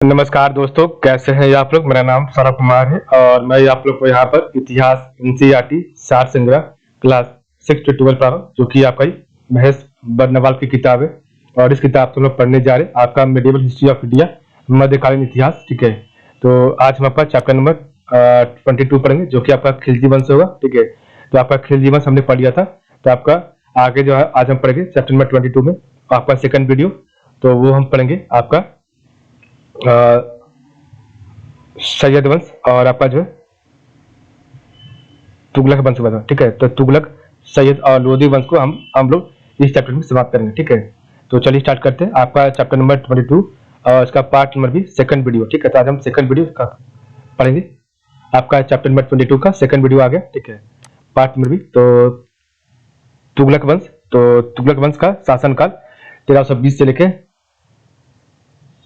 नमस्कार दोस्तों, कैसे हैं आप लोग। मेरा नाम सौरभ कुमार है और मैं आप लोग को यहाँ पर इतिहास एनसीईआरटी सार संग्रह क्लास 6 से 12 पढ़ा रहा हूँ, जो कि आपका ही महेश बर्नवाल की किताब है। और इस किताब को हम लोग पढ़ने जा रहे हैं, आपका मेडिवल हिस्ट्री ऑफ इंडिया, मध्यकालीन इतिहास। ठीक है, तो आज हम आपका चैप्टर नंबर 22 पढ़ेंगे, जो कि आपका खिलजी वंश होगा। ठीक है, तो आपका खिलजी वंश हमने पढ़ लिया था, तो आपका आगे जो है आज हम पढ़ेंगे चैप्टर नंबर 22 में आपका सेकंड वीडियो। तो वो हम पढ़ेंगे आपका सैयद वंश और आपका जो है तुगलक वंश बना। ठीक है, तो तुगलक, सैयद और लोधी वंश को हम लोग इस चैप्टर में समाप्त करेंगे। ठीक है, तो चलिए स्टार्ट करते हैं आपका चैप्टर नंबर 22 और इसका पार्ट नंबर भी सेकंड वीडियो। ठीक है, तो आज हम सेकंड वीडियो का पढ़ेंगे। आपका चैप्टर नंबर 22 का सेकंड वीडियो आ गया। ठीक है, पार्ट नंबर भी। तो तुगलक वंश, तो तुगलक वंश का शासनकाल 1320 से लेके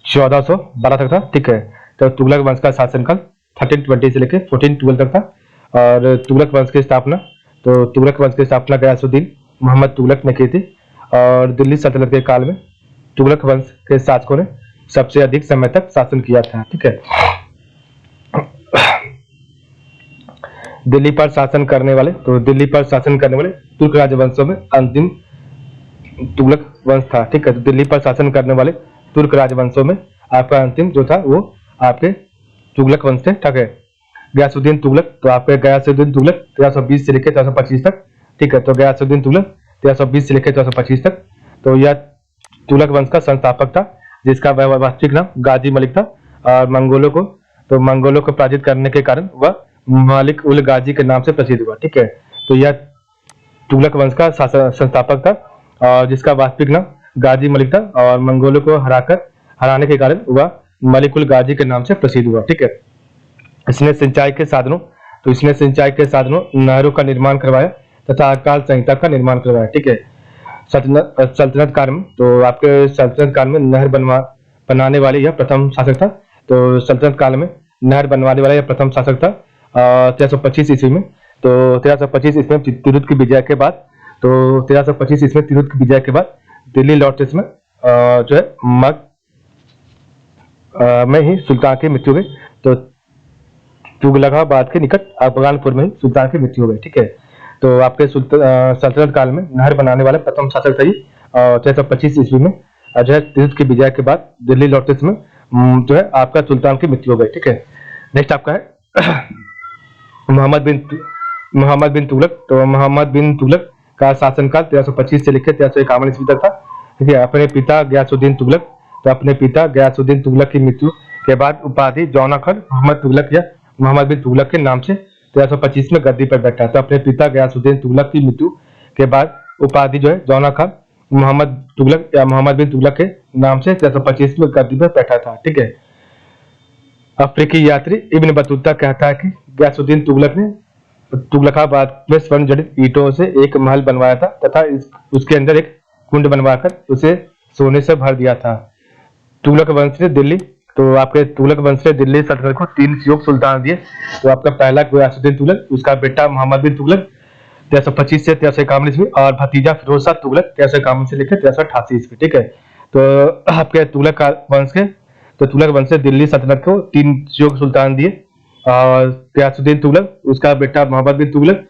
1412 तक था। ठीक है, तो तुगलक वंश का शासनकाल 1320 से लेकर 1412 तक था। और तुगलक वंश की स्थापना, तो तुगलक वंश की स्थापना गयासुद्दीन मोहम्मद तुगलक ने की थी। और दिल्ली सल्तनत के काल में तुगलक वंश के शासकों ने सबसे अधिक समय तक शासन किया था। ठीक है, दिल्ली पर शासन करने वाले, तो दिल्ली पर शासन करने वाले तुर्क राजवंशों में अंतिम तुगलक वंश था। ठीक है, तो दिल्ली पर शासन करने वाले तुर्क राजवंशों में आपका अंतिम जो था वो आपके तुगलक वंश थे। ठीक है, गयासुद्दीन तुगलक, तो आपके गयासुद्दीन तुगलक 1320 से लेकर 1325 तक। ठीक है, तो गयासुद्दीन तुगलक 1320 से लेकर 1325 तक, तो यह तुगलक वंश का संस्थापक था, जिसका वास्तविक नाम गाजी मलिक था। और मंगोलों को पराजित करने के कारण वह मलिक उल गाजी के नाम से प्रसिद्ध हुआ। ठीक है, तो यह तुगलक वंश का संस्थापक था और जिसका वास्तविक नाम गाजी मलिक था, और मंगोलों को हराने के कारण वह मलिक उल गाजी के नाम से प्रसिद्ध हुआ। ठीक है, इसने सिंचाई के साधनों नहरों का निर्माण करवाया तथा अकाल संहिता का निर्माण करवाया। ठीक है, सल्तनत काल में, तो आपके सल्तनत काल में नहर बनाने वाले यह प्रथम शासक था। तो सल्तनत काल में नहर बनवाने वाला यह प्रथम शासक था 1325 ईस्वी में। तो 1325 ईस्वी में तिरुद की विजय के बाद, तो 1325 ईस्वी में तिरुद की विजय के बाद दिल्ली लौटते समय जो है में ही सुल्तान की मृत्यु हो गई। तो तुगलकाबाद के निकट अफगानपुर में ही सुल्तान की मृत्यु हो गई। ठीक है, तो आपके सल्तनत काल में नहर बनाने वाला प्रथम शासक था 1325 ईस्वी में। जो है तिरुद की विजय के बाद दिल्ली लौटते समय जो है आपका सुल्तान की मृत्यु हो गई। ठीक है, नेक्स्ट आपका है मोहम्मद बिन तुगलक। तो मोहम्मद बिन तुगलक का शासनकाल 1325 से लेकर 1351 ईस्वी तक था। ठीक है, अपने पिता गयासुद्दीन तुगलक, तो अपने पिता गयासुद्दीन तुगलक की मृत्यु के बाद उपाधि जौना खान मोहम्मद तुगलक या मोहम्मद बिन तुगलक के नाम से 1325 में गद्दी पर बैठा। तो अपने पिता गयासुद्दीन तुगलक की मृत्यु के बाद उपाधि जो है जौना खान मोहम्मद तुगलक या मोहम्मद बिन तुगलक के नाम से 1325 में गद्दी पर बैठा था। ठीक है, अफ्रीकी यात्री इब्न बतूता कहता है कि गयासुद्दीन तुगलक ने तुगलकाबाद में स्वर्ण जड़ित ईंटों से एक महल बनवाया था तथा उसके अंदर एक कुंड बनवाकर उसे सोने से भर दिया था। तुगलक वंश ने दिल्ली, तो आपके तुगलक वंश ने दिल्ली सल्तनत को 3 योग सुल्तान दिए। तो आपका पहला गयासुद्दीन तुगलक, उसका बेटा मोहम्मद बिन तुगलक 1325 से 1351 ईस्वी, और भतीजा फिरोज शाह तुगलक 1351 से लेकर 1388 ईस्वी। ठीक है, तो आपके तुगलक वंश ने दिल्ली सल्तनत को 3 योग सुल्तान दिए, और गयासुद्दीन तुगलक, उसका बेटा मोहम्मद बिन तुगलक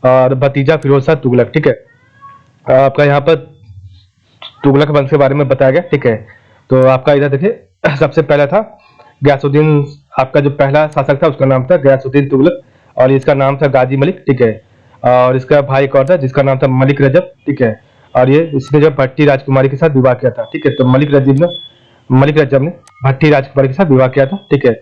और भतीजा फिरोज शाह तुगलक। ठीक है, आपका यहाँ पर तुगलक वंश के बारे में बताया गया। ठीक है, तो आपका इधर देखिए, सबसे पहला था गयासुद्दीन, आपका जो पहला शासक था उसका नाम था गयासुद्दीन तुगलक, और इसका नाम था गाजी मलिक। ठीक है, और इसका भाई एक और था जिसका नाम था मलिक रजब। ठीक है, और ये इसने जब भट्टी राजकुमारी के साथ विवाह किया था। ठीक है, तो मलिक रजब ने भट्टी राजकुमारी के साथ विवाह किया था। ठीक है,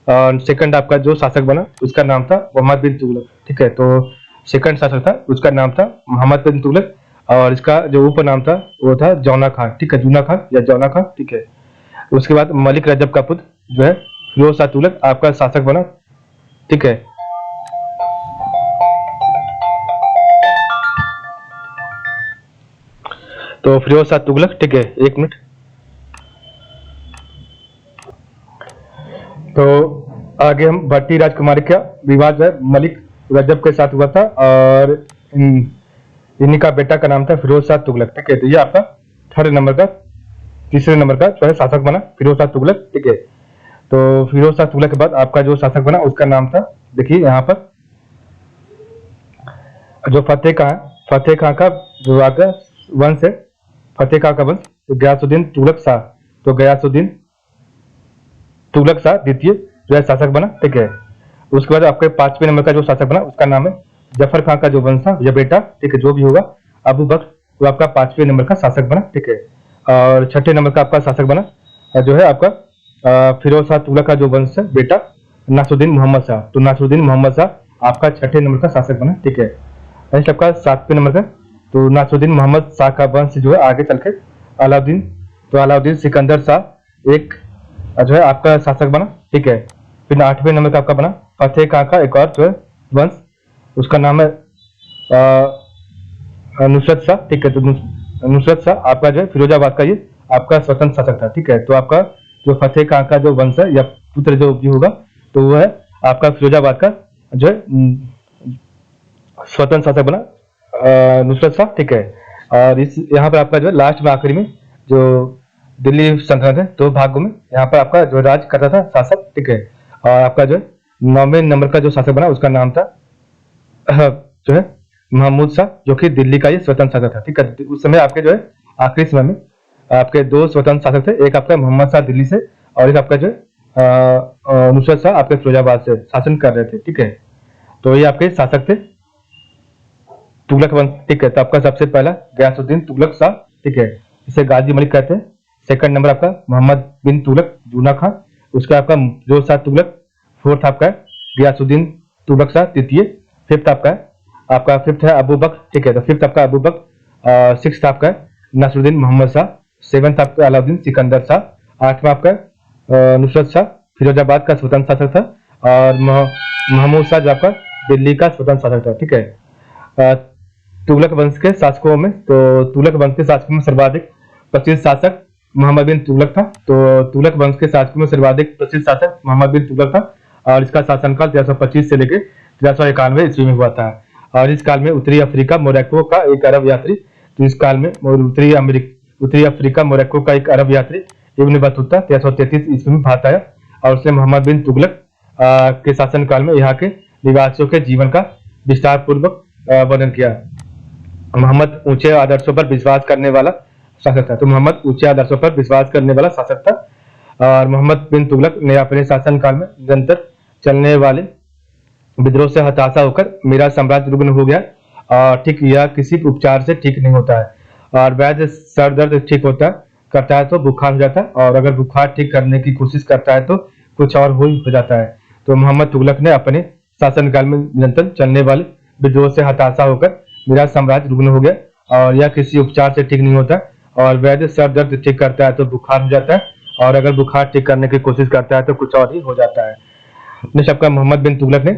और सेकंड आपका जो शासक बना उसका नाम था मोहम्मद बिन तुगलक। ठीक है, तो सेकंड शासक था उसका नाम था मोहम्मद बिन तुगलक, और इसका जो उपनाम था वो था जौना खान। ठीक है, जूना खान या जौना खान। ठीक है, उसके बाद मलिक रजब का पुत्र जो है फिरोज शाह तुगलक आपका शासक बना। ठीक है, तो फिरोज शाह तुगलक। ठीक है, एक मिनट। तो आगे हम भट्टी राजकुमारी का विवाह जो है मलिक रजब के साथ हुआ था, और इन्हीं का बेटा का नाम था फिरोज शाह तुगलक। ठीक है, तो ये आपका तीसरे नंबर का जो है शासक बना फिरोज शाह तुगलक। ठीक है, तो फिरोज शाह तुगलक के बाद आपका जो शासक बना उसका नाम था, देखिए यहाँ पर जो फतेह खां का जो आगे वंश है, फतेह खां का वंश, तो गयासुद्दीन तुगलक शाह, तो गयासुद्दीन तुगलक शाह द्वितीय जो है शासक बना, ठीक है। उसके बाद आपके 5वें नंबर का जो शासक बना उसका नाम है जफर खां का जो वंश था या बेटा, ठीक है, जो भी होगा, अबू बकर, वो आपका 5वें नंबर का शासक बना, ठीक है। और 6ठे नंबर का आपका शासक बना जो है आपका फिरोज शाह तुगलक का जो वंश है बेटा नासरुद्दीन मोहम्मद शाह, तो नासरुद्दीन मोहम्मद शाह आपका 6ठे नंबर का शासक बना, ठीक है। नेक्स्ट आपका 7वें नंबर का, तो नासरुद्दीन मोहम्मद शाह का वंश जो है आगे चल के अलाउद्दीन, तो अलाउद्दीन सिकंदर शाह एक जो है आपका शासक बना, ठीक है। फिर 8वें नंबर का आपका बना फतेह खां का एक और जो है वंश, उसका नाम है नुसरत शाह, ठीक है। तो नुसरत शाह आपका जो है फिरोजाबाद का ये आपका स्वतंत्र शासक था, ठीक है। तो आपका जो फतेह खां का जो वंश है या पुत्र जो भी होगा, तो वो है आपका फिरोजाबाद का जो है स्वतंत्र शासक बना नुसरत शाह, ठीक है। और इस यहाँ पर आपका जो है लास्ट में आखिरी में जो दिल्ली सल्तनत है दो भागों में, यहाँ पर आपका जो राज करता था शासक, ठीक है। और आपका जो है 9वें नंबर का जो शासक बना उसका नाम था जो है महमूद शाह, जो कि दिल्ली का ये स्वतंत्र शासक था, ठीक है। उस समय आपके जो है आखिरी समय में आपके दो स्वतंत्र शासक थे, एक आपका मोहम्मद शाह दिल्ली से और एक आपका जो है नुसरत शाह आपके फिरोजाबाद से शासन कर रहे थे, ठीक है। तो ये आपके शासक थे तुगलक वंश, ठीक है। तो आपका सबसे पहला गयासुद्दीन तुगलक शाह, ठीक है, इसे गाजी मलिक कहते हैं। सेकंड नंबर आपका मोहम्मद बिन तुगलक जूना खां, उसका आपका फिरोज शाह तुगलक, फोर्थ आपका है गयासुद्दीन तुगलक शाह तृतीय, फिफ्थ आपका है फिफ्थ है अबू बकर, ठीक है। तो फिफ्थ आपका अबू बकर, सिक्स्थ आपका है नासरुद्दीन मोहम्मद शाह, सेवंथ आपका अलाउद्दीन सिकंदर शाह, आठवां आपका नुसरत शाह फिरोजाबाद का स्वतंत्र शासक था और महमूद शाह जो आपका दिल्ली का स्वतंत्र शासक था, ठीक है। तुगलक वंश के शासकों में, तो तुगलक वंश के शासकों में सर्वाधिक प्रसिद्ध शासक मोहम्मद बिन तुगलक था, तो तुगलक वंश के शासकों में सर्वाधिक प्रसिद्ध शासक मोहम्मद बिन तुगलक था और इसका शासनकाल 1325 से लेकर 1391 ईस्वी में हुआ था। और इस काल में उत्तरी अफ्रीका मोरक्को का एक अरब यात्री, तो इस काल में उत्तरी अफ्रीका मोरक्को का एक अरब यात्री इब्न बतूता 1333 ईस्वी में भारत आया और उसने मोहम्मद बिन तुगलक के शासनकाल में यहाँ के निवासियों के जीवन का विस्तार पूर्वक वर्णन किया। मोहम्मद ऊंचे आदर्शों पर विश्वास करने वाला शासक था, तो मोहम्मद ऊंचे आदर्शों पर विश्वास करने वाला शासक था और मोहम्मद बिन तुगलक ने अपने शासनकाल में निरंतर चलने वाले विद्रोह से हताशा होकर मेरा साम्राज्य रुग्ण हो गया और ठीक यह किसी उपचार से ठीक नहीं होता है और वैद्य सर दर्द ठीक होता करता है तो बुखार हो जाता है और अगर बुखार ठीक करने की कोशिश करता है तो कुछ और हो जाता है। तो मोहम्मद तुगलक ने अपने शासनकाल में निरंतर चलने वाले विद्रोह से हताशा होकर मेरा साम्राज्य रुग्ण हो गया और यह किसी उपचार से ठीक नहीं होता और वैद्य सर दर्द ठीक करता है तो बुखार हो जाता है और अगर बुखार ठीक करने की कोशिश करता है तो कुछ और ही हो जाता है। नेक्स्ट आपका मोहम्मद बिन तुगलक ने,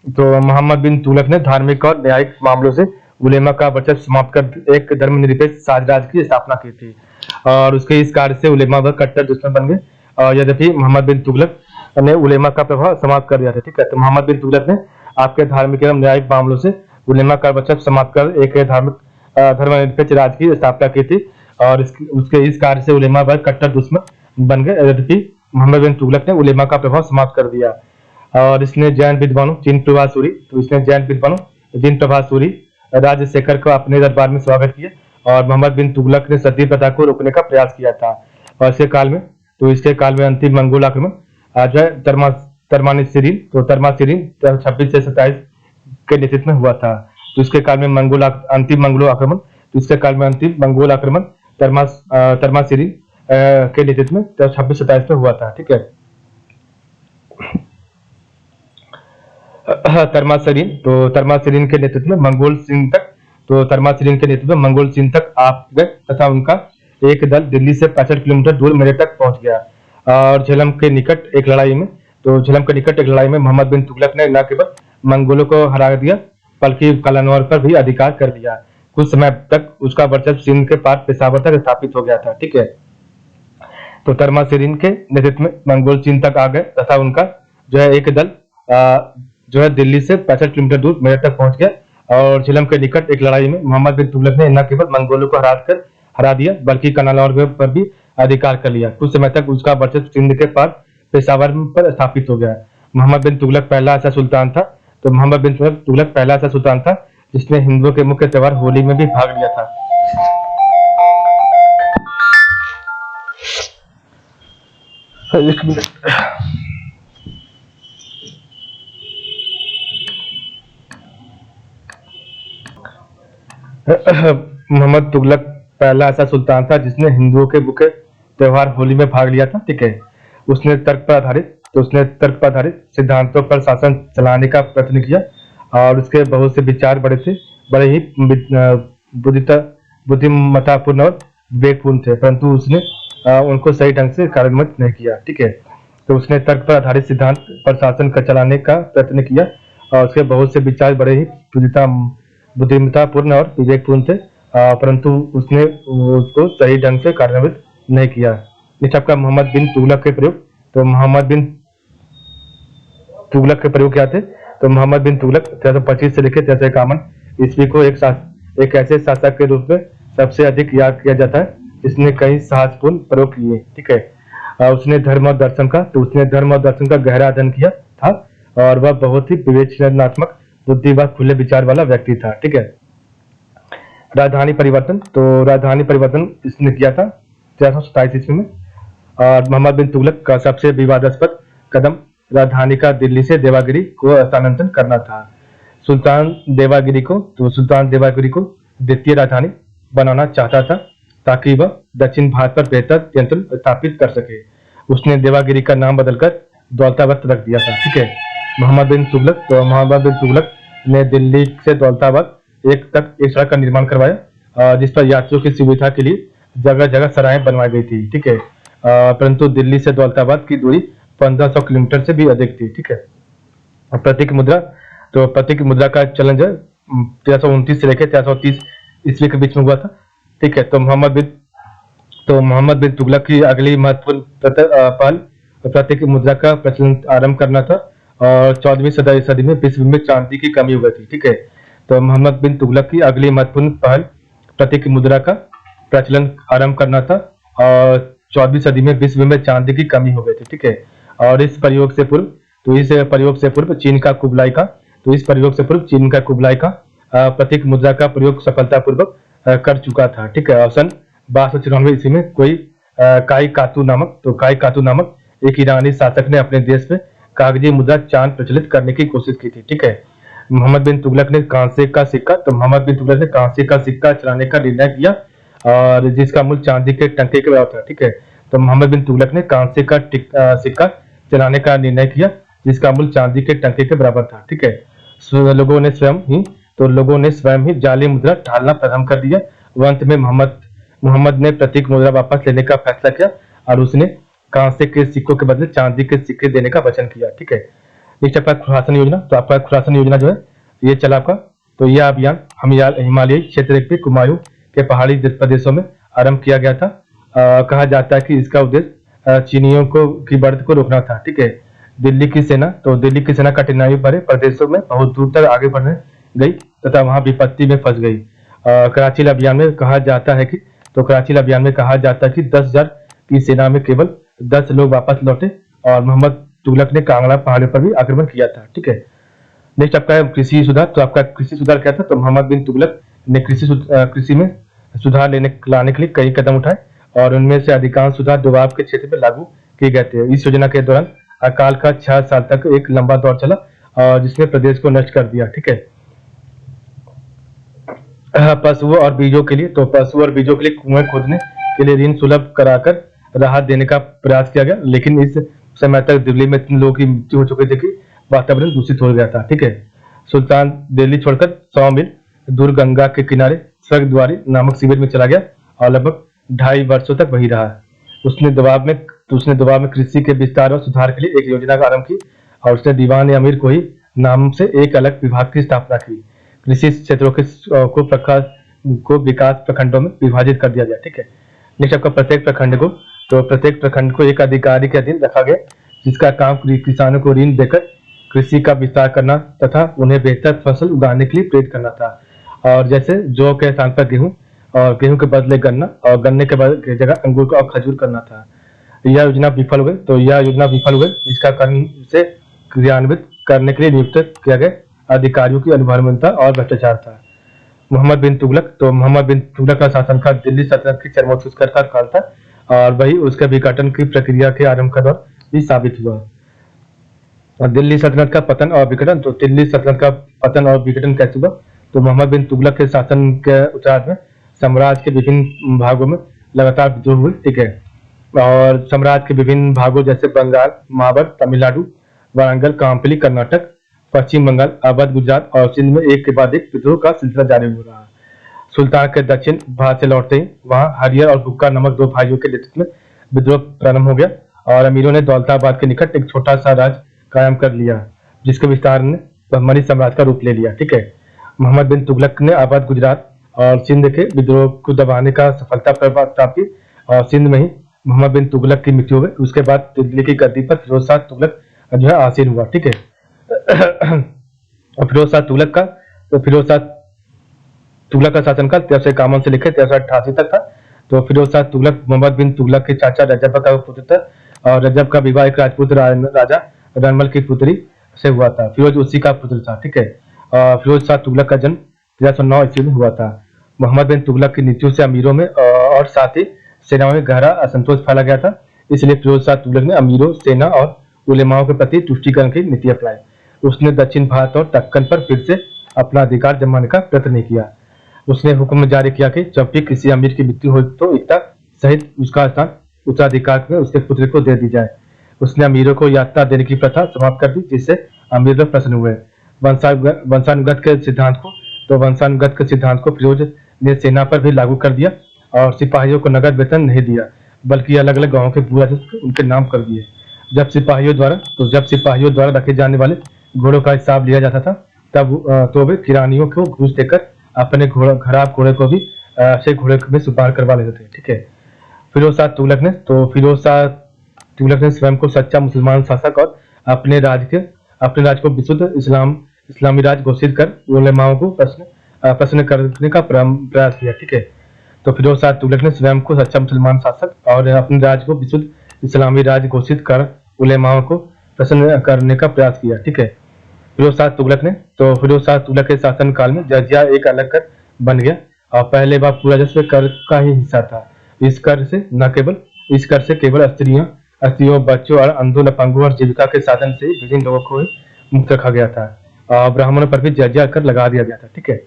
तो मोहम्मद बिन तुगलक ने धार्मिक और न्यायिक मामलों से उलेमा का वर्चस्व समाप्त कर एक धर्मनिरपेक्ष साम्राज्य की स्थापना की थी और उसके इस कार्य से उलेमा व कट्टर दुश्मन बन गए और यद्यपि मोहम्मद बिन तुगलक ने उलेमा का प्रभाव समाप्त कर दिया था, ठीक है। तो मोहम्मद बिन तुगलक ने आपके धार्मिक एवं न्यायिक मामलों से उलेमा का वर्चस्व समाप्त कर एक धार्मिक धर्मनिरपेक्ष राज्य की स्थापना की थी और उसके इस कार्य से उलेमा व कट्टर दुश्मन बन गए, यद्यपि मोहम्मद बिन तुगलक ने उलेमा का प्रभाव समाप्त कर दिया और इसने जैन विद्वानों जिन प्रभा सूरी, तो इसने जैन विद्वानों जिन प्रभा सूरी राजशेखर को अपने दरबार में स्वागत किया और मोहम्मद बिन तुगलक ने सती प्रथा को रोकने का प्रयास किया था और इसके काल में अंतिम मंगोल आक्रमण जो है तरमासिरीन, तो तरमासिरीन 26 से 27 के नेतृत्व में हुआ था। तो इसके काल में अंतिम मंगोल आक्रमण, तो इसके काल में अंतिम मंगोल आक्रमण तरमासिरीन के नेतृत्व में 26-27 में हुआ था, ठीक है। तरमासिरीन के नेतृत्व में मंगोल सिंह तक, तो तरमासिरीन के नेतृत्व में मंगोल सिंह तक आप गए तथा उनका एक दल दिल्ली से 65 किलोमीटर दूर मेरठ तक पहुंच गया और झेलम के निकट एक लड़ाई में मोहम्मद बिन तुगलक ने न केवल मंगोलों को हरा दिया बल्कि कलानौर पर भी अधिकार कर लिया। कुछ समय तक उसका वर्चस्व सिंध के पार पेशावर तक स्थापित हो गया था, ठीक है। तो तरमासिरीन के नेतृत्व में मंगोल चीन तक आ गए तथा उनका जो है एक दल जो है दिल्ली से 65 किलोमीटर दूर मेरठ तक पहुंच गया और झेलम के निकट एक लड़ाई में मोहम्मद बिन तुगलक ने न केवल मंगोलों को हरा दिया बल्कि कनालौर पर भी अधिकार कर लिया। कुछ समय तक उसका वर्चस्व सिंध के पार पेशावर पर स्थापित हो गया। मोहम्मद बिन तुगलक पहला ऐसा सुल्तान था। तो मोहम्मद बिन तुगलक पहला ऐसा सुल्तान था जिसने हिंदुओं के मुख्य त्योहार होली में भी भाग लिया था। एक मिनट। मोहम्मद तुगलक पहला ऐसा सुल्तान था जिसने हिंदुओं के मुख्य त्योहार होली में भाग लिया था। ठीक है। उसने तर्क पर आधारित सिद्धांतों पर शासन चलाने का प्रयत्न किया और उसके बहुत से विचार बड़े ही बुद्धिता बुद्धिमत्तापूर्ण और विवेकपूर्ण थे, परंतु उसने उनको सही ढंग से कार्यान्वित नहीं किया। ठीक है। तो उसने तर्क पर आधारित सिद्धांत पर शासन का चलाने का प्रयत्न किया और उसके बहुत से विचार बड़े ही बुद्धिमत्तापूर्ण और विवेकपूर्ण थे, परंतु उसने उसको सही ढंग से कार्यान्वित नहीं किया। नेक्स्ट आपका मोहम्मद बिन तुगलक के प्रयोग। तो मोहम्मद बिन तुगलक के प्रयोग क्या थे? तो मोहम्मद बिन तुगलक 1325 से लेकर 1351 ईस्वी को एक ऐसे शासक के रूप में सबसे अधिक याद किया जाता है जिसने कई साहसपूर्ण प्रयोग किए। ठीक है। उसने धर्म और दर्शन का गहरा अध्ययन किया था और वह बहुत ही विवेचनात्मक, बुद्धि व खुले विचार वाला व्यक्ति था। ठीक है। राजधानी परिवर्तन इसने किया था 1327 ईस्वी में। और मोहम्मद बिन तुगलक का सबसे विवादास्पद कदम राजधानी का दिल्ली से देवागिरी को स्थानांतरण करना था। सुल्तान देवागिरी को द्वितीय राजधानी बनाना चाहता था ताकि वह दक्षिण भारत पर बेहतर नियंत्रण स्थापित कर सके। उसने देवागिरी का नाम बदलकर दौलताबाद रख दिया था। ठीक है। मोहम्मद बिन तुगलक ने दिल्ली से दौलताबाद एक सड़क का निर्माण करवाया जिस पर यात्रियों की सुविधा के लिए जगह जगह सराहें बनवाई गई थी। ठीक है। परंतु दिल्ली से दौलताबाद की दूरी 1500 किलोमीटर से भी अधिक थी। ठीक है। प्रतीक मुद्रा का चलन जो 1329 से लेकर 1330 ईस्वी के बीच में हुआ था। ठीक है। तो मोहम्मद बिन तुगलक की अगली महत्वपूर्ण पहल प्रतीक मुद्रा का प्रचलन आरंभ करना था और 14वीं सदी में विश्व में चांदी की कमी हो गई थी। ठीक है। तो मोहम्मद बिन तुगलक की अगली महत्वपूर्ण पहल प्रतीक मुद्रा का प्रचलन आरंभ करना था और 14वीं सदी में विश्व में चांदी की कमी हो गई थी। ठीक है। और इस प्रयोग से पूर्व चीन का कुबलाई का प्रतीक मुद्रा का प्रयोग सफलतापूर्वक कर चुका था। ठीक है। और सन 1294 ईस्वी में काई कातू नामक एक ईरानी शासक ने अपने देश में कागजी मुद्रा चांद प्रचलित करने की कोशिश की थी। ठीक है। मोहम्मद बिन तुगलक ने कांसे का सिक्का चलाने का निर्णय किया और जिसका मूल्य चांदी के टंके के बराबर था। ठीक है। तो मोहम्मद बिन तुगलक ने कांसे का सिक्का चलाने का निर्णय किया जिसका मूल्य चांदी के टंके के बराबर था। ठीक है। लोगों ने स्वयं ही जाली मुद्रा ढालना प्रारंभ कर दिया। अंत में मोहम्मद ने प्रतीक मुद्रा वापस लेने का फैसला किया और उसने कांसे के सिक्कों के बदले चांदी के सिक्के देने का वचन किया। ठीक है। नेक्स्ट आपका खुरासन योजना। तो आपका खुरासन योजना जो है ये चला आपका। तो यह अभियान हिमालयी क्षेत्र के कुमायूं के पहाड़ी प्रदेशों में आरंभ किया गया था। कहा जाता है कि इसका उद्देश्य चीनियों की बढ़त को रोकना था। ठीक है। दिल्ली की सेना कठिनाई भरे प्रदेशों में बहुत दूर तक आगे बढ़ने गई तथा वहां विपत्ति में फंस गई। कराची अभियान में कहा जाता है कि 10,000 की सेना में केवल 10 लोग वापस लौटे और मोहम्मद तुगलक ने कांगड़ा पहाड़ी पर भी आक्रमण किया था। ठीक है। नेक्स्ट आपका कृषि सुधार। तो आपका कृषि सुधार क्या था? तो मोहम्मद बिन तुगलक ने कृषि में सुधार लाने के लिए कई कदम उठाए और उनमें से अधिकांश सुधार दोआब के क्षेत्र में लागू किए गए थे। इस योजना के दौरान अकाल का 6 साल तक एक लंबा दौर चला और जिसने प्रदेश को नष्ट कर दिया। ठीक है। पशुओं और बीजों के लिए कुएं खोदने के लिए ऋण सुलभ कराकर राहत देने का प्रयास किया गया, लेकिन इस समय तक दिल्ली में 3 लोगों की मृत्यु हो चुकी थी कि वातावरण दूषित हो गया था। ठीक है। सुल्तान दिल्ली छोड़कर 100 मील दूर गंगा के किनारे स्वर्गद्वारी नामक शिविर में चला गया और लगभग 2.5 वर्षों तक वही रहा। उसने दबाव में कृषि के विस्तार और सुधार के लिए एक योजना का आरंभ की और उसने दीवान अमीर कोही नाम से एक अलग विभाग की स्थापना की। कृषि क्षेत्रों को विकास प्रखंडों में विभाजित कर दिया गया। ठीक है। नेक्स्ट आपका प्रत्येक प्रखंड को एक अधिकारी के अधीन रखा गया जिसका काम किसानों को ऋण देकर कृषि का विस्तार करना तथा उन्हें बेहतर फसल उगाने के लिए प्रेरित करना था। और जैसे जौ के स्थान पर गेहूं और गेहूं के बदले गन्ना और गन्ने के जगह अंगूर और खजूर करना था। यह योजना विफल हो गई। तो यह योजना विफल हो गई, इसका कारण से क्रियान्वित करने के लिए नियुक्त किया गया अधिकारियों की अनुभवहीनता और भ्रष्टाचार था। मोहम्मद बिन तुगलक, तो मोहम्मद बिन तुगलक का शासनकाल दिल्ली सल्तनत की चरमोत्कर्ष का काल था और वही उसके विघटन की प्रक्रिया के आरंभ का दौर भी साबित हुआ। और दिल्ली सल्तनत का पतन और विघटन, तो दिल्ली सल्तनत का पतन और विघटन कैसे हुआ? तो मोहम्मद बिन तुगलक के शासन के उत्तरार्ध में साम्राज्य के विभिन्न भागों में लगातार विद्रोह हुए, ठीक है। और साम्राज्य के विभिन्न भागों जैसे बंगाल, मावर, तमिलनाडु, वारंगल, कामपली, कर्नाटक, पश्चिम बंगाल, अवध, गुजरात और सिंध में एक के बाद एक विद्रोह का सिलसिला जारी हो रहा। सुल्तान के दक्षिण भारत से लौटते ही वहां हरियर और हुक्का नामक दो भाइयों के नेतृत्व में विद्रोह प्रारंभ हो गया और अमीरों ने दौलताबाद के निकट एक छोटा सा राज्य कायम कर लिया, जिसके विस्तार ने बहमनी साम्राज्य का रूप ले लिया, ठीक है। मोहम्मद बिन तुगलक ने अवध, गुजरात और सिंध के विद्रोह को दबाने का सफलता प्राप्त की और सिंध में ही मोहम्मद बिन तुगलक की मृत्यु हो गई। उसके बाद दिल्ली की गद्दी पर फिरोज शाह तुगलक जो है आसीन हुआ, ठीक है। और फिरोज शाह तुगलक का शासनकाल 1351 से लेकर 1388 तक था। तो फिरोज शाह तुगलक मोहम्मद बिन तुगलक के चाचा रजब का पुत्र था और रजब का विवाह एक राजपूत राजा रनमल की पुत्री से हुआ था। फिरोज उसी का पुत्र था, ठीक है। फिरोज शाह तुगलक का जन्म 1309 ईस्वी में हुआ था। मोहम्मद बिन तुगलक की नीतियों से अमीरों में और साथ ही सेनाओं में गहरा असंतोष फैला गया था, इसलिए फिरोज शाह तुगलक ने अमीरों, सेना और उलेमाओं के प्रति तुष्टीकरण की नीति अपनाई। उसने दक्षिण भारत और दक्कन पर फिर से अपना अधिकार जमाने का प्रयत्न नहीं किया। उसने हुक्म जारी किया कि जब भी किसी अमीर की मृत्यु हो तो इकता सहित उसका स्थान उत्तराधिकार में उसके पुत्र को दे दी जाए। उसने अमीरों को यातना देने की प्रथा समाप्त कर दी, जिससे अमीर लोग प्रसन्न हुए। वंशानुगत के सिद्धांत को फिरोज ने सेना पर भी लागू कर दिया और सिपाहियों को नगद वेतन नहीं दिया, बल्कि अलग अलग गांवों के पूरा उनके नाम कर दिए। जब सिपाहियों द्वारा रखे जाने वाले घोड़ों का हिसाब लिया जाता था, तब तो वे किरानियों को घूस देकर अपने खराब घोड़े को भी अच्छे घोड़े में सुधार करवा लेते थे, ठीक है। फिरोज शाह तुगलक ने स्वयं को सच्चा मुसलमान शासक और अपने राज्य को विशुद्ध इस्लामी राज्य घोषित कर उलेमाओं को प्रश्न करने का प्रयास किया, ठीक है। तो फिरोज शाह तुगलक ने स्वयं को सच्चा मुसलमान शासक और अपने राज्य को विशुद्ध इस्लामी राज्य घोषित कर उलेमाओं को प्रसन्न करने का प्रयास किया, ठीक है। फिरोज शाह तुगलक के शासन काल में जजिया एक अलग कर बन गया और पहले वह पूरा राजस्व कर का ही हिस्सा था। इस कर से केवल स्त्रियों, बच्चों और अंधों, अपंगों और जीविका के साधन से विभिन्न लोगों को ही मुक्त रखा गया था और ब्राह्मणों पर भी जजिया कर लगा दिया गया था, ठीक है।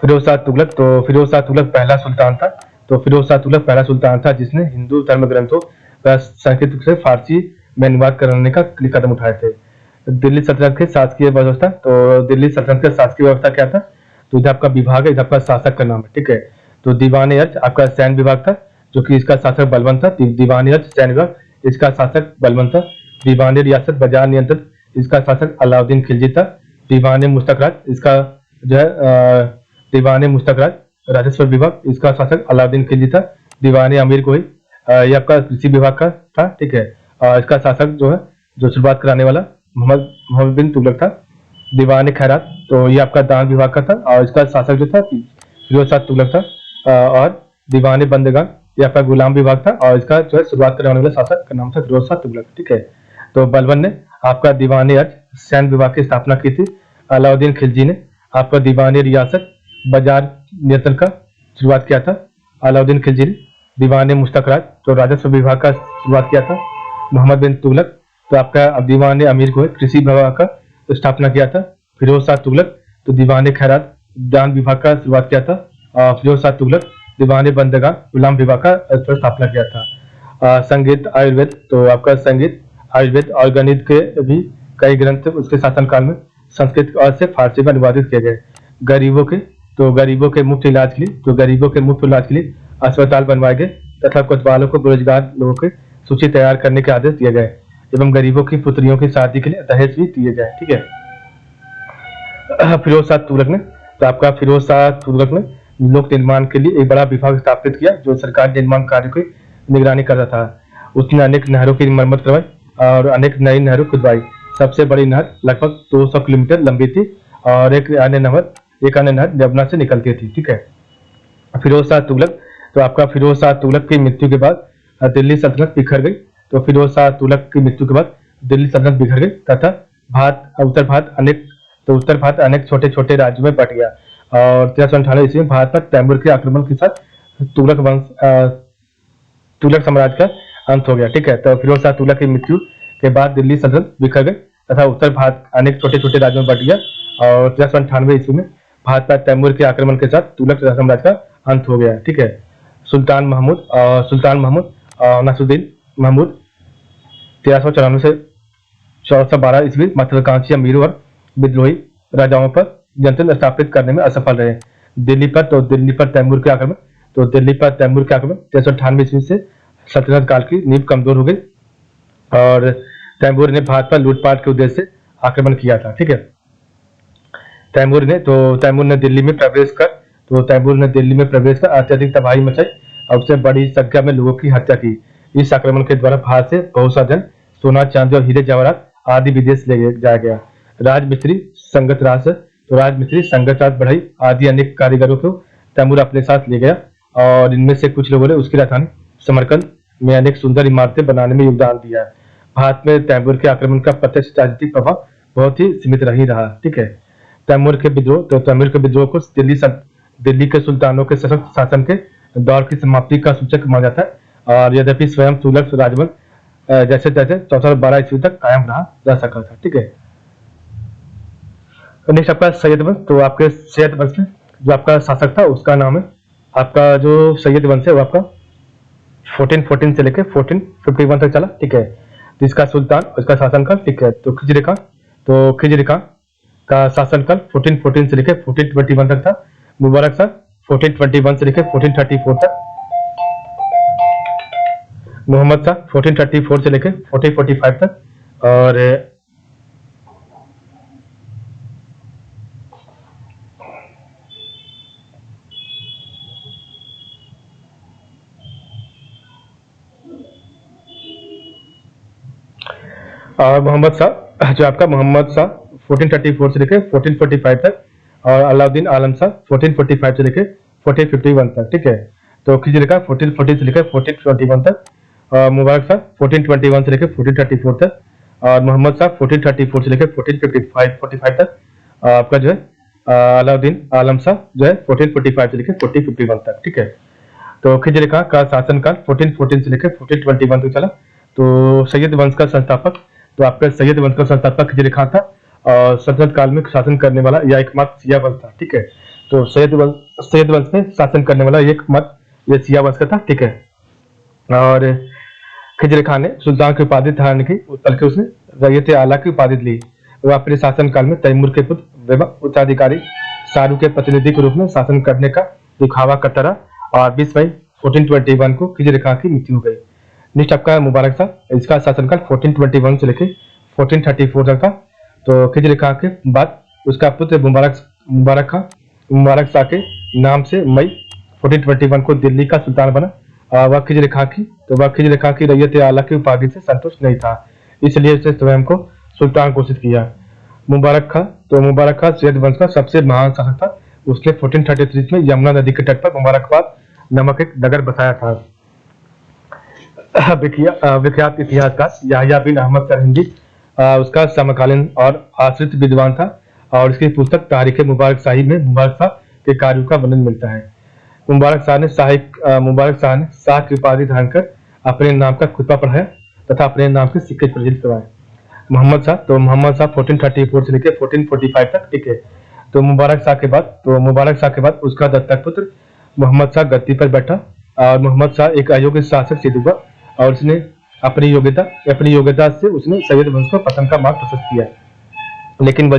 फिरोज शाह तुगलक पहला सुल्तान था जिसने हिंदू धर्म ग्रंथों का संस्कृत से फारसी में अनुवाद करने का कदम उठाए थे। दिल्ली सल्तनत के शासकीय व्यवस्था, तो दिल्ली सल्तनत का शासकीय व्यवस्था क्या था? तो इधर आपका विभाग है, इधर आपका शासक का नाम है, ठीक है। तो दीवान अर्ज आपका सैन्य विभाग था, जो कि इसका शासक बलवंत था। दीवान अर्ज सैन्य विभाग, इसका शासक बलवंत था। दीवान रियासत बाजार नियंत्रण, इसका शासक अलाउद्दीन खिलजी था। दीवान मुस्तकराज, इसका जो है दीवान मुस्तकराज राजस्व विभाग, इसका शासक अलाउद्दीन खिलजी था। दीवान अमीर गोही, ये आपका कृषि विभाग का था, ठीक है। इसका शासक जो शुरुआत कराने वाला मोहम्मद बिन तुगलक था। दीवान खैरात, तो ये आपका दान विभाग का था और इसका शासक जो था फिरोज शाह तुगलक था। और दीवान बंदगान, ये आपका गुलाम विभाग था और इसका जो है शुरुआत करने वाला शासक का नाम था फिरोज शाह तुगलक, ठीक है। तो बलबन ने आपका दीवान अर्ज सैन्य विभाग की स्थापना की थी। अलाउद्दीन खिलजी ने आपका दीवान रियासत बाजार नियंत्रण का शुरुआत किया था। अलाउद्दीन खिलजी ने दीवान मुस्तकराज, तो राजस्व विभाग का शुरुआत किया था। मोहम्मद बिन तुगलक, तो आपका दीवान अमीर को कृषि विभाग का स्थापना किया था। फिरोज शाह तुगलक, तो दीवान खैरात दान विभाग का शुरुआत किया था। और फिरोज शाह तुगलक दीवान बंदगान गुलाम विभाग का स्थापना किया था। संगीत आयुर्वेद, तो आपका संगीत आयुर्वेद और गणित के भी कई ग्रंथ उसके शासनकाल में संस्कृत और से फारसी में अनुवादित किए गए। गरीबों के मुफ्त इलाज के लिए अस्पताल बनवाए गए तथा कोतवालों को बेरोजगार लोगों की सूची तैयार करने के आदेश दिए गए एवं गरीबों की पुत्रियों की शादी के लिए दहेज भी दिए गए, ठीक है। फिरोज शाह तुगलक ने लोक निर्माण के लिए एक बड़ा विभाग स्थापित किया जो सरकारी निर्माण कार्य की निगरानी करता था। उसने अनेक नहरों की मरम्मत करवाई और अनेक नई नहरों खुदवाई। सबसे बड़ी नहर लगभग 200 किलोमीटर लंबी थी और एक अन्य नहर यमुना से निकलती थी, ठीक है। फिरोज शाह तुगलक की मृत्यु के बाद दिल्ली सल्तनत बिखर गई। तो फिरोज शाह तुगलक की मृत्यु के बाद दिल्ली सल्तनत बिखर गई तथा उत्तर भारत अनेक छोटे छोटे राज्यों में बट गया। और 1398 ईस्वी में भारत पर तैमूर के आक्रमण के साथ तुगलक साम्राज्य का अंत हो गया। ठीक है, तो फिरोज शाह तुगलक की मृत्यु के बाद दिल्ली सल्तनत बिखर गई तथा उत्तर भारत अनेक छोटे छोटे राज्यों में बट गया। और 1398 ईस्वी में भारत पर तैमूर के आक्रमण के साथ तुगलक साम्राज्य का अंत हो गया। ठीक है, सुल्तान महमूद नसरुद्दीन महमूद 1394 से 1412 ईस्वी महत्वाकांक्षी अमीरों और विद्रोही राजाओं पर नियंत्रण स्थापित करने में असफल रहे। दिल्ली पर तैमूर के आक्रमण 1398 ईस्वी से सल्तनत काल की नींव कमजोर हो गई और तैमूर ने भारत पर लूटपाट के उद्देश्य से आक्रमण किया था। ठीक है, तैमूर ने दिल्ली में प्रवेश कर अत्यधिक तबाही मचाई और उससे बड़ी संख्या में लोगों की हत्या की। इस आक्रमण के द्वारा भारत से बहुत सा धन, सोना चांदी और हीरे जवाहरात आदि विदेश ले जाया गया। राजमिस्त्री संगतराज बढ़ई आदि अनेक कारीगरों को तैमूर अपने साथ ले गया और इनमें से कुछ लोगों ने उसकी राजधानी समरकंद में अनेक सुंदर इमारतें बनाने में योगदान दिया। भारत में तैमूर के आक्रमण का प्रत्यक्ष राजनीतिक प्रभाव बहुत ही सीमित नहीं रहा। ठीक है, तैमूर के विद्रोह को दिल्ली के सुल्तानों के सशक्त शासन के दौर की समाप्ति का सूचक माना जाता है और यद्यपि स्वयं तुगलक राजवंश जैसे तैसे 1412 ईस्वी तक कायम रह सका था। ठीक है, नेक्स्ट आपका सैयद वंश। तो आपके सैयद वंश में जो आपका शासक था उसका नाम है, आपका जो सैयद वंश है वो आपका 1414 से लेकर 1451 तक चला। ठीक है, तो इसका सुल्तान, उसका शासनकाल। ठीक है, तो खिजरी खां का शासनकाल 1414 से लेकर 1421 तक था। मुबारक शाह 1421 से लेकर 1434 तक। मोहम्मद शाह 1434 से लेकर 1445 तक। और मोहम्मद शाह 1434 से लेकर 1445 तक और अलाउद्दीन आलम शाह 1445 से लेकर 1451 तक। ठीक है, तो खिजरी खां 1440 से लेकर 1421 तक और मुबारक शाह 1421 से लेकर 1434 तक और मोहम्मद शाह 1434 से लेकर 1445 तक। आपका जो है अलाउद्दीन आलम शाह जो है 1445 से लेकर 1451 तक। ठीक है, तो खिजरी खां का शासनकाल 1414 से लेकर 1421 तक चला। तो सैयद वंश का संस्थापक, तो आपका सैयद वंश का संस्थापक खिजरी खां था और सल्तनत काल में शासन करने वाला यह एकमात्र शिया वंश था। ठीक है, तो सैयद वंश में शासन करने वाला एकमात्र यह शिया वंश का था। ठीक है, और खिजरी खां ने सुल्तान की उपाधि धारण की, बल्कि उसने रैयत आला की उपाधि ली। वह अपने शासनकाल में तैमूर के पुत्र एवं उत्तराधिकारी शाहरुख के प्रतिनिधि के रूप में शासन करने का दिखावा करता रहा और 20 मई 1421 को खिजरी खां की मृत्यु हो गई। नेक्स्ट आपका मुबारक शाह, इसका शासनकाल 1421 से लेकर 1434 तक था। तो खिजरी खां के बाद उसका पुत्र मुबारक शाह के नाम से मई 1421 को दिल्ली का सुल्तान बना। वह खिजरी खां की रैयत आला की उपाधि से संतुष्ट नहीं था, इसलिए उसने स्वयं को सुल्तान घोषित किया। मुबारक खां सैयद वंश का सबसे महान शासक था। उसने 1433 में यमुना नदी के तट पर मुबारकबाद नामक एक नगर बसाया था। विख्यात इतिहासकार याह्या बिन अहमद सरहिंदी उसका समकालीन और आश्रित विद्वान था और इसकी पुस्तक तारीख मुबारक शाही में मुबारक शाह के कार्यों का वर्णन मिलता है। मुबारक शाह ने शाह की उपाधि धारण कर अपने नाम का खुतबा पढ़ाया तथा अपने नाम के सिक्के प्रचलित करवाए। मोहम्मद शाह 1434 से लेकर 1445 तक। ठीक है, तो मुबारक शाह के बाद उसका दत्तक पुत्र मोहम्मद शाह गद्दी पर बैठा और मोहम्मद शाह एक अयोग्य शासक सिद्ध हुआ और उसने अपनी योग्यता से उसने सैयद वंश को पतन का मार्ग प्रशस्त किया। लेकिन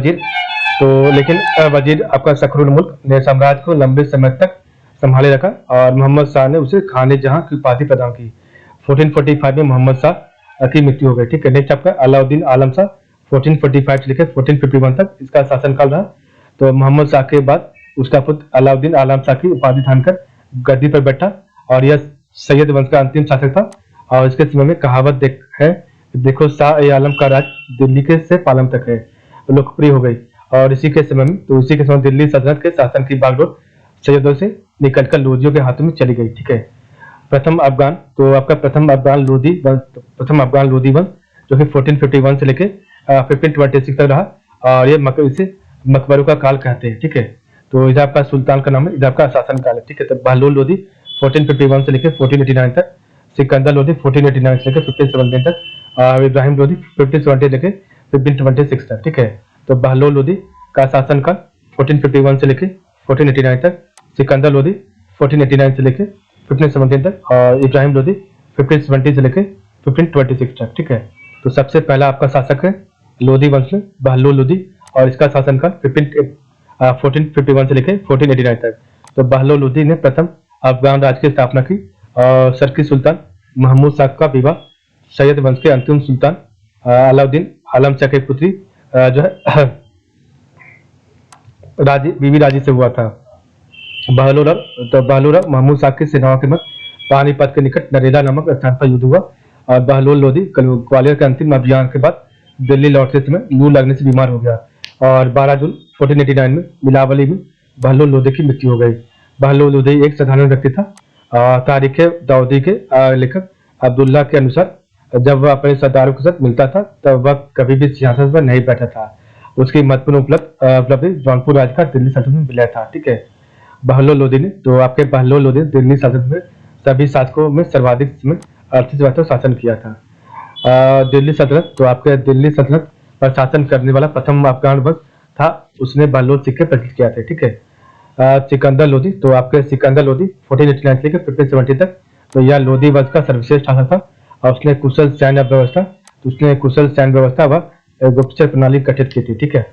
वजीर आपका शकरुल मुल्क ने साम्राज्य को लंबे समय तक संभाले रखा और मोहम्मद शाह ने उसे खाने जहां की उपाधि प्रदान की। 1445 में मोहम्मद शाह की मृत्यु हो गई। ठीक है, नेक्स्ट आपका अलाउद्दीन आलम शाह 1445 से लेकर 1451 तक इसका शासनकाल रहा। तो मोहम्मद शाह के बाद उसका पुत्र अलाउद्दीन आलम शाह की उपाधि धारण कर गद्दी पर बैठा और यह सैयद वंश का अंतिम शासक था। और इसके समय में कहावत देखो शाह ए आलम का राज दिल्ली के से पालम तक है, लोकप्रिय हो गई और इसी के समय दिल्ली सल्तनत के शासन की बागडोर सैयदों से निकलकर लोधियों के हाथों में चली गई। ठीक है, प्रथम अफगान, तो आपका प्रथम अफगान लोधी वंश जो कि 1451 से लेके 1526 तक रहा, और ये इसे मकबरों का काल कहते हैं, ठीक है। तो इधर आपका सुल्तान का नाम है, इधर आपका शासन काल है, ठीक है। तो बहलोल लोधी 1451 से लेके 1489 तक, सिकंदर लोधी 1489 से लेके 1517 तक, और इब्राहिम लोधी 1570 लेके 1526 तक, ठीक है। तो बहलोल लोधी का शासन काल 1451 से लेके 1489 तक, सिकंदर लोधी 1489 से लेके 1517 तक, और इब्राहिम लोधी 1570 से लेके 1526 तक, ठीक है। तो सबसे पहला आपका शासक है लोधी वंश में बहलोल लोधी, और इसका शासनकाल 1451 से लेके 1489 तक। तो बहलोल लोधी ने प्रथम अफगान राज्य की स्थापना की, और शर्की सुल्तान महमूद शाह का विवाह सैयद वंश के अंतिम सुल्तान अलाउद्दीन आलम शाह की पुत्री जो है बीबी राजी से हुआ था। बहलोल और महमूद शाह की सेनाओं के मध्य पानीपत के निकट नरेला नामक स्थान पर युद्ध हुआ, और बहलोल लोधी ग्वालियर के अंतिम अभियान के बाद दिल्ली लौटते समय लू लगने से बीमार हो गया, और 12 जून 1489 में बिलावली में बहलोल लोधी की मृत्यु हो गई। बहलोल लोधी एक साधारण व्यक्ति था। तारीख दाऊदी के लेखक अब्दुल्ला के अनुसार जब वह अपने सरदारों के साथ मिलता था तब वह कभी भी सिंहासन पर नहीं बैठा था। उसकी महत्वपूर्ण उपलब्धि जौनपुर राज्य का दिल्ली सल्तनत में विलय था, ठीक है। बहलोल लोधी ने दिल्ली सल्तनत में सभी शासकों में सर्वाधिक समय 38 वर्ष तक शासन किया था। दिल्ली सल्तनत, तो आपके दिल्ली सल्तनत पर शासन करने वाला प्रथम अफगान वंश था, उसने बहलोल सिक्के प्रकट किया था, ठीक है। सिकंदर लोधी, तो आपके सिकंदर लोधी 1489 से लेकर 1570 तक, तो यह लोधी वंश का सर्वश्रेष्ठ शासक था, और उसने कुशल सैन्य व्यवस्था व गुप्तचर प्रणाली गठित की थी, ठीक है।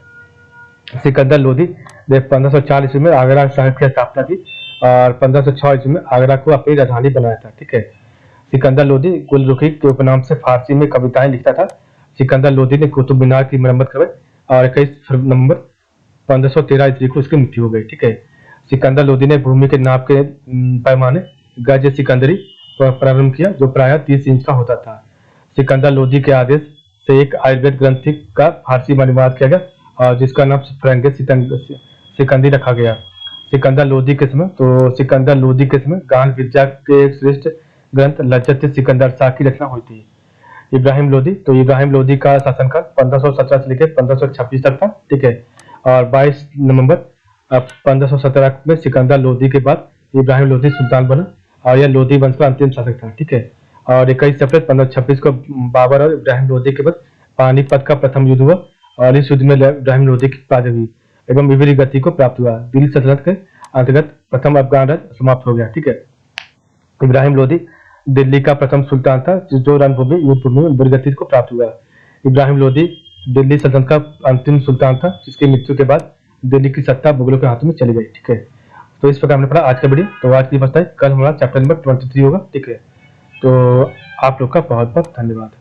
सिकंदर लोधी ने 1504 ईस्वी में आगरा शहर की स्थापना की, और 1506 ईस्वी में आगरा को अपनी राजधानी बनाया था, ठीक है। सिकंदर लोधी गुलरुखी के उपनाम से फारसी में कविताएं लिखता था। सिकंदर लोधी ने कुतुब मीनार की मरम्मत करवाई, और 21 नवंबर 1513 ईस्वी को उसकी मृत्यु हो गई, ठीक है। सिकंदर लोधी ने भूमि के नाप के पैमाने गज सिकंदरी प्रारंभ किया, जो प्रायः 30 इंच का होता था। सिकंदर लोधी के आदेश से एक आयुर्वेद ग्रंथ का फारसी में अनुवाद किया गया, और जिसका नाम फ्रैंगे सिकंदी रखा गया। सिकंदर लोधी के समय गान विद्या के एक श्रेष्ठ ग्रंथ लज्जत सिकंदर शाह की रचना हुई थी। इब्राहिम लोधी का शासनकाल 1517 से लेकर 1526 तक था, ठीक है। और 22 नवंबर 1517 में सिकंदर लोधी के बाद इब्राहिम लोधी सुल्तान बना, और यह लोधी वंश का अंतिम शासक था, ठीक है। और 21 अप्रैल 1526 को बाबर और इब्राहिम लोधी के बाद पानीपत का प्रथम युद्ध हुआ, और इस युद्ध में इब्राहिम लोधी की पराजय हुई एवं विविध गति को प्राप्त हुआ। दिल्ली सल्तनत के अंतर्गत प्रथम अफगान राज्य समाप्त हो गया, ठीक है। इब्राहिम लोधी दिल्ली का प्रथम सुल्तान था जो युद्धभूमि में वीरगति को प्राप्त हुआ। इब्राहिम लोधी दिल्ली सल्तनत का अंतिम सुल्तान था, जिसकी मृत्यु के बाद दिल्ली की सत्ता मुगलों के हाथों में चली गई, ठीक है। तो इस प्रकार हमने पढ़ा आज का वीडियो। तो आज की बस कल हमारा चैप्टर नंबर 23 होगा, ठीक है। तो आप लोग का बहुत बहुत धन्यवाद।